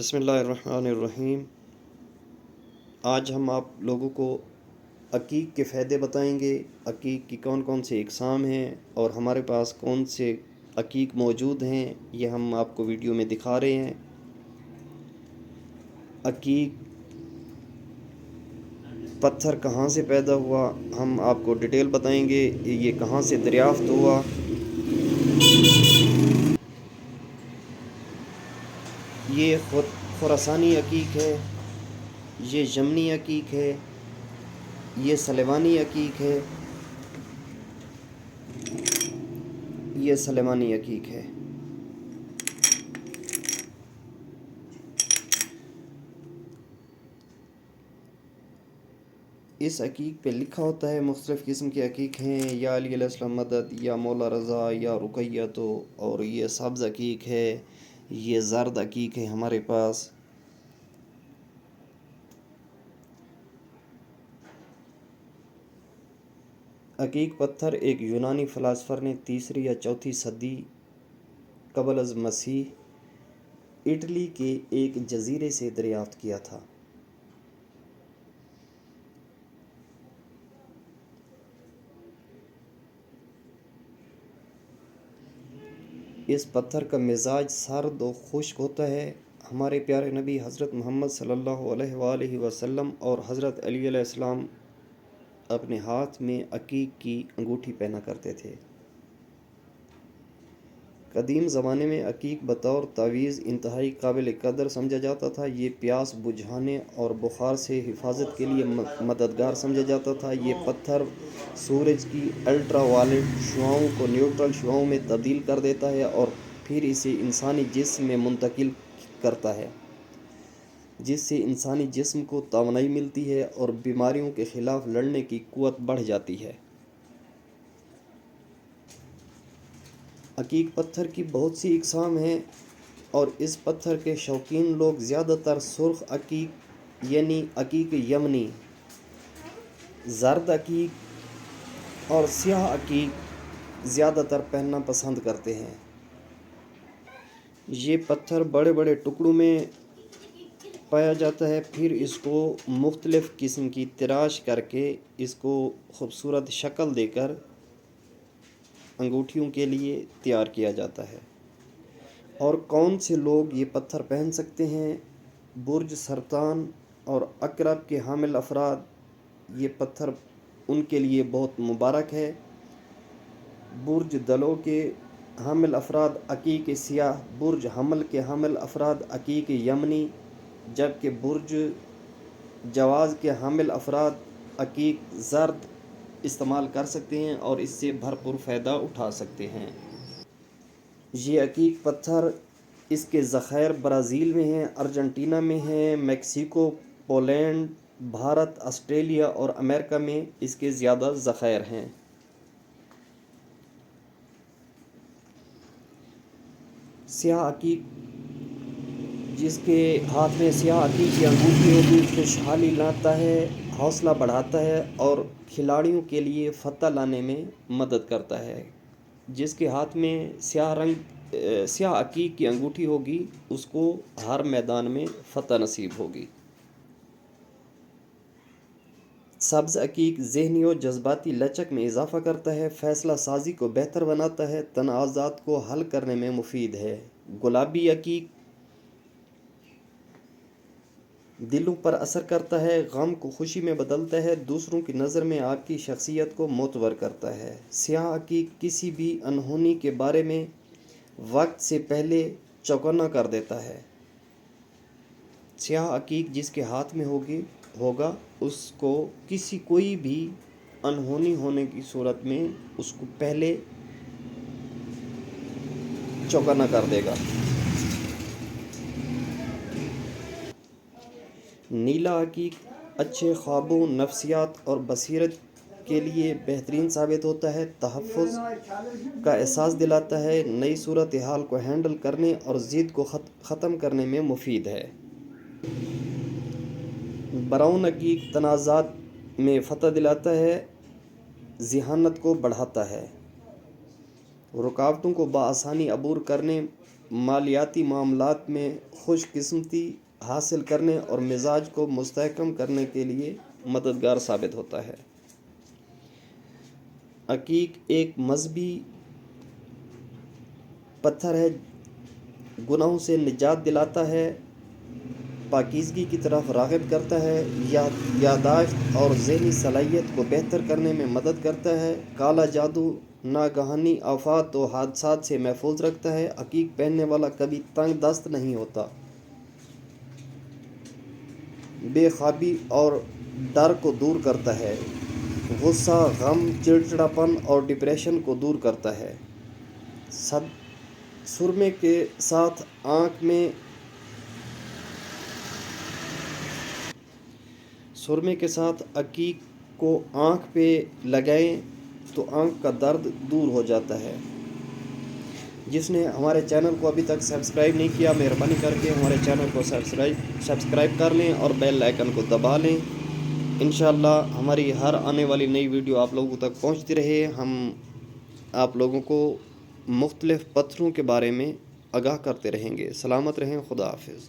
بسم اللہ الرحمن الرحیم۔ آج ہم آپ لوگوں کو عقیق کے فائدے بتائیں گے، عقیق کی کون کون سے اقسام ہیں اور ہمارے پاس کون سے عقیق موجود ہیں، یہ ہم آپ کو ویڈیو میں دکھا رہے ہیں۔ عقیق پتھر کہاں سے پیدا ہوا ہم آپ کو ڈیٹیل بتائیں گے، یہ کہاں سے دریافت ہوا۔ یہ خراسانی عقیق ہے، یہ یمنی عقیق ہے، یہ سلیمانی عقیق ہے، یہ سلیمانی عقیق ہے۔ اس عقیق پہ لکھا ہوتا ہے مختلف قسم کے عقیق ہیں، یا علی علیہ السلام مدد، یا مولا رضا، یا رقیہ تو، اور یہ سبز عقیق ہے، یہ زرد عقیق ہے ہمارے پاس۔ عقیق پتھر ایک یونانی فلاسفر نے 3 یا 4 صدی قبل از مسیح اٹلی کے ایک جزیرے سے دریافت کیا تھا۔ اس پتھر کا مزاج سرد و خشک ہوتا ہے۔ ہمارے پیارے نبی حضرت محمد صلی اللہ علیہ وآلہ وسلم اور حضرت علی علیہ السلام اپنے ہاتھ میں عقیق کی انگوٹھی پہنا کرتے تھے۔ قدیم زمانے میں عقیق بطور تعویذ انتہائی قابل قدر سمجھا جاتا تھا۔ یہ پیاس بجھانے اور بخار سے حفاظت کے لیے مددگار سمجھا جاتا تھا۔ یہ پتھر سورج کی الٹرا وائلٹ شعاؤں کو نیوٹرل شعاؤں میں تبدیل کر دیتا ہے اور پھر اسے انسانی جسم میں منتقل کرتا ہے، جس سے انسانی جسم کو توانائی ملتی ہے اور بیماریوں کے خلاف لڑنے کی قوت بڑھ جاتی ہے۔ عقیق پتھر کی بہت سی اقسام ہیں اور اس پتھر کے شوقین لوگ زیادہ تر سرخ عقیق یعنی عقیق یمنی، زرد عقیق اور سیاہ عقیق زیادہ تر پہننا پسند کرتے ہیں۔ یہ پتھر بڑے بڑے ٹکڑوں میں پایا جاتا ہے، پھر اس کو مختلف قسم کی تراش کر کے اس کو خوبصورت شکل دے کر انگوٹھیوں کے لیے تیار کیا جاتا ہے۔ اور کون سے لوگ یہ پتھر پہن سکتے ہیں؟ برج سرطان اور عقرب کے حامل افراد، یہ پتھر ان کے لیے بہت مبارک ہے۔ برج دلو کے حامل افراد عقیق سیاہ، برج حمل کے حامل افراد عقیق یمنی، جبکہ برج جواز کے حامل افراد عقیق زرد استعمال کر سکتے ہیں اور اس سے بھرپور فائدہ اٹھا سکتے ہیں۔ یہ عقیق پتھر اس کے ذخائر برازیل میں ہیں، ارجنٹینا میں ہیں، میکسیکو، پولینڈ، بھارت، آسٹریلیا اور امریکہ میں اس کے زیادہ ذخائر ہیں۔ سیاہ عقیق، جس کے ہاتھ میں سیاہ عقیق کی انگوٹھی ہوگی، خوشحالی لاتا ہے، حوصلہ بڑھاتا ہے اور کھلاڑیوں کے لیے فتح لانے میں مدد کرتا ہے۔ جس کے ہاتھ میں سیاہ عقیق کی انگوٹھی ہوگی، اس کو ہر میدان میں فتح نصیب ہوگی۔ سبز عقیق ذہنی و جذباتی لچک میں اضافہ کرتا ہے، فیصلہ سازی کو بہتر بناتا ہے، تنازعات کو حل کرنے میں مفید ہے۔ گلابی عقیق دلوں پر اثر کرتا ہے، غم کو خوشی میں بدلتا ہے، دوسروں کی نظر میں آپ کی شخصیت کو معتبر کرتا ہے۔ سیاہ عقیق کسی بھی انہونی کے بارے میں وقت سے پہلے چوکنا کر دیتا ہے۔ سیاہ عقیق جس کے ہاتھ میں ہوگا اس کو کوئی بھی انہونی ہونے کی صورت میں اس کو پہلے چوکنا کر دے گا۔ نیلا عقیق اچھے خوابوں، نفسیات اور بصیرت کے لیے بہترین ثابت ہوتا ہے، تحفظ کا احساس دلاتا ہے، نئی صورتحال کو ہینڈل کرنے اور ضد کو ختم کرنے میں مفید ہے۔ براؤن عقیق تنازعات میں فتح دلاتا ہے، ذہانت کو بڑھاتا ہے، رکاوٹوں کو بآسانی عبور کرنے مالیاتی معاملات میں خوش قسمتی حاصل کرنے اور مزاج کو مستحکم کرنے کے لیے مددگار ثابت ہوتا ہے۔ عقیق ایک مذہبی پتھر ہے، گناہوں سے نجات دلاتا ہے، پاکیزگی کی طرف راغب کرتا ہے، یادداشت اور ذہنی صلاحیت کو بہتر کرنے میں مدد کرتا ہے، کالا جادو، ناگہانی آفات و حادثات سے محفوظ رکھتا ہے۔ عقیق پہننے والا کبھی تنگ دست نہیں ہوتا، بے خوابی اور ڈر کو دور کرتا ہے، غصہ، غم، چڑچڑاپن اور ڈپریشن کو دور کرتا ہے۔ سرمے کے ساتھ عقیق کو آنکھ پہ لگائیں تو آنکھ کا درد دور ہو جاتا ہے۔ جس نے ہمارے چینل کو ابھی تک سبسکرائب نہیں کیا، مہربانی کر کے ہمارے چینل کو سبسکرائب کر لیں اور بیل آئیکن کو دبا لیں۔ انشاءاللہ ہماری ہر آنے والی نئی ویڈیو آپ لوگوں تک پہنچتی رہے۔ ہم آپ لوگوں کو مختلف پتھروں کے بارے میں آگاہ کرتے رہیں گے۔ سلامت رہیں، خدا حافظ۔